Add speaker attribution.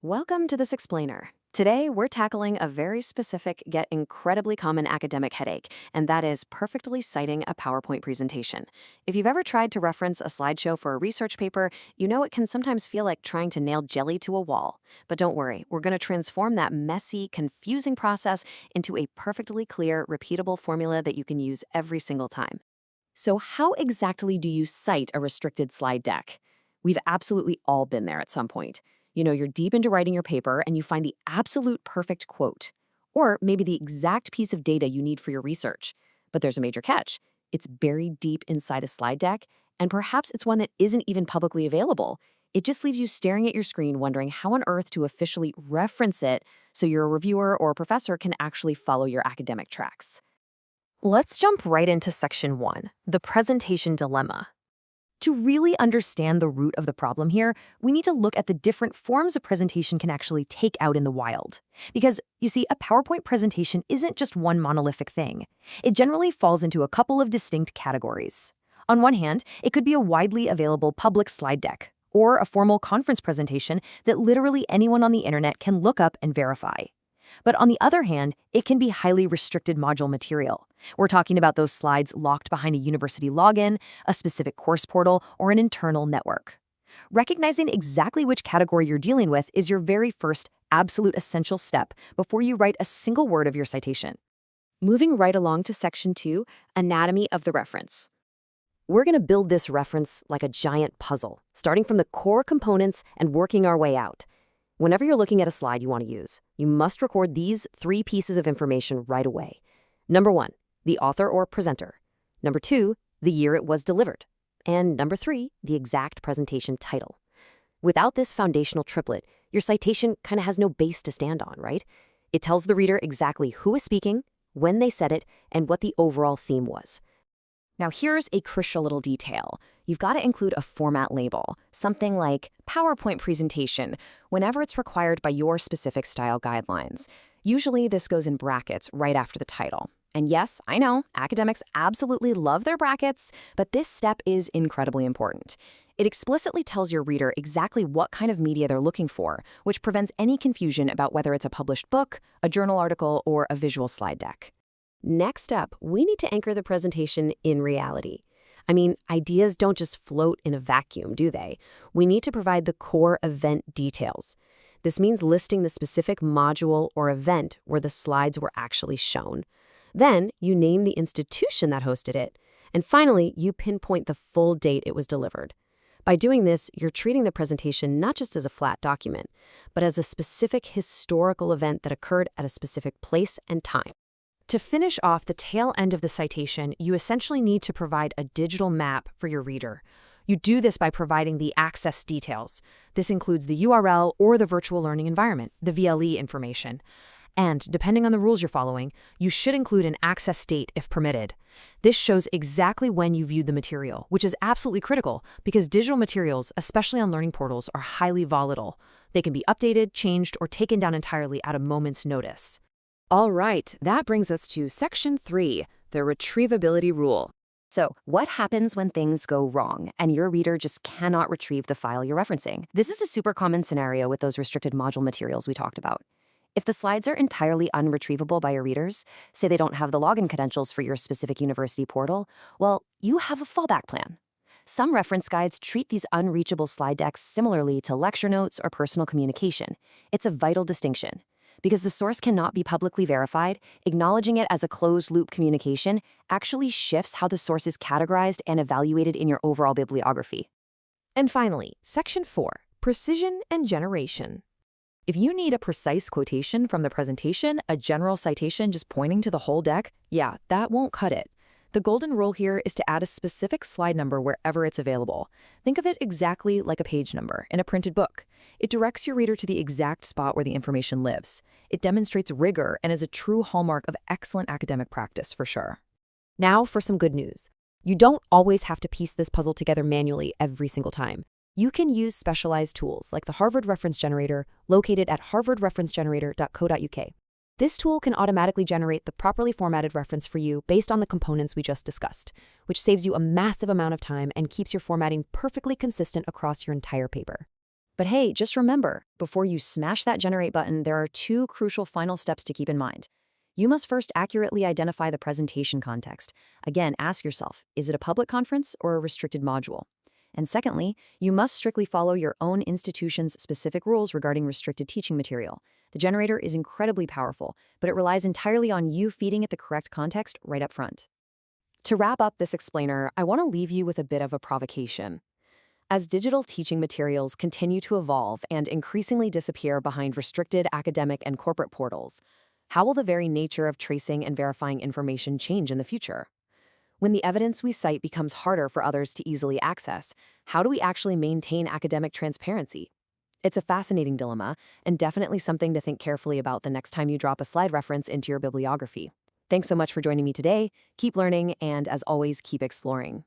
Speaker 1: Welcome to this explainer. Today, we're tackling a very specific yet incredibly common academic headache, and that is perfectly citing a PowerPoint presentation. If you've ever tried to reference a slideshow for a research paper, you know it can sometimes feel like trying to nail jelly to a wall. But don't worry, we're going to transform that messy, confusing process into a perfectly clear, repeatable formula that you can use every single time. So how exactly do you cite a restricted slide deck? We've absolutely all been there at some point. You're deep into writing your paper and you find the absolute perfect quote, or maybe the exact piece of data you need for your research. But there's a major catch. It's buried deep inside a slide deck, and perhaps it's one that isn't even publicly available. It just leaves you staring at your screen wondering how on earth to officially reference it so your reviewer or professor can actually follow your academic tracks. Let's jump right into section 1, the presentation dilemma. To really understand the root of the problem here, we need to look at the different forms a presentation can actually take out in the wild. Because, you see, a PowerPoint presentation isn't just one monolithic thing. It generally falls into a couple of distinct categories. On one hand, it could be a widely available public slide deck, or a formal conference presentation that literally anyone on the internet can look up and verify. But on the other hand, it can be highly restricted module material. We're talking about those slides locked behind a university login, a specific course portal, or an internal network. Recognizing exactly which category you're dealing with is your very first, absolute essential step before you write a single word of your citation. Moving right along to section 2, anatomy of the reference. We're going to build this reference like a giant puzzle, starting from the core components and working our way out. Whenever you're looking at a slide you want to use, you must record these 3 pieces of information right away. Number 1, the author or presenter. Number 2, the year it was delivered. And number 3, the exact presentation title. Without this foundational triplet, your citation kind of has no base to stand on, right? It tells the reader exactly who is speaking, when they said it, and what the overall theme was. Now here's a crucial little detail. You've got to include a format label, something like PowerPoint presentation, whenever it's required by your specific style guidelines. Usually this goes in brackets right after the title. And yes, I know, academics absolutely love their brackets, but this step is incredibly important. It explicitly tells your reader exactly what kind of media they're looking for, which prevents any confusion about whether it's a published book, a journal article, or a visual slide deck. Next up, we need to anchor the presentation in reality. I mean, ideas don't just float in a vacuum, do they? We need to provide the core event details. This means listing the specific module or event where the slides were actually shown. Then, you name the institution that hosted it. And finally, you pinpoint the full date it was delivered. By doing this, you're treating the presentation not just as a flat document, but as a specific historical event that occurred at a specific place and time. To finish off the tail end of the citation, you essentially need to provide a digital map for your reader. You do this by providing the access details. This includes the URL or the virtual learning environment, the VLE information. And depending on the rules you're following, you should include an access date if permitted. This shows exactly when you viewed the material, which is absolutely critical because digital materials, especially on learning portals, are highly volatile. They can be updated, changed, or taken down entirely at a moment's notice. All right, that brings us to section 3, the retrievability rule. So, what happens when things go wrong and your reader just cannot retrieve the file you're referencing? This is a super common scenario with those restricted module materials we talked about. If the slides are entirely unretrievable by your readers, say they don't have the login credentials for your specific university portal, well, you have a fallback plan. Some reference guides treat these unreachable slide decks similarly to lecture notes or personal communication. It's a vital distinction. Because the source cannot be publicly verified, acknowledging it as a closed-loop communication actually shifts how the source is categorized and evaluated in your overall bibliography. And finally, section 4, precision and generation. If you need a precise quotation from the presentation, a general citation just pointing to the whole deck, yeah, that won't cut it. The golden rule here is to add a specific slide number wherever it's available. Think of it exactly like a page number in a printed book. It directs your reader to the exact spot where the information lives. It demonstrates rigor and is a true hallmark of excellent academic practice for sure. Now for some good news. You don't always have to piece this puzzle together manually every single time. You can use specialized tools like the Harvard Reference Generator, located at harvardreferencegenerator.co.uk. This tool can automatically generate the properly formatted reference for you based on the components we just discussed, which saves you a massive amount of time and keeps your formatting perfectly consistent across your entire paper. But hey, just remember, before you smash that generate button, there are two crucial final steps to keep in mind. You must first accurately identify the presentation context. Again, ask yourself, is it a public conference or a restricted module? And secondly, you must strictly follow your own institution's specific rules regarding restricted teaching material. The generator is incredibly powerful, but it relies entirely on you feeding it the correct context right up front. To wrap up this explainer, I want to leave you with a bit of a provocation. As digital teaching materials continue to evolve and increasingly disappear behind restricted academic and corporate portals, how will the very nature of tracing and verifying information change in the future? When the evidence we cite becomes harder for others to easily access, how do we actually maintain academic transparency? It's a fascinating dilemma, and definitely something to think carefully about the next time you drop a slide reference into your bibliography. Thanks so much for joining me today. Keep learning, and as always, keep exploring.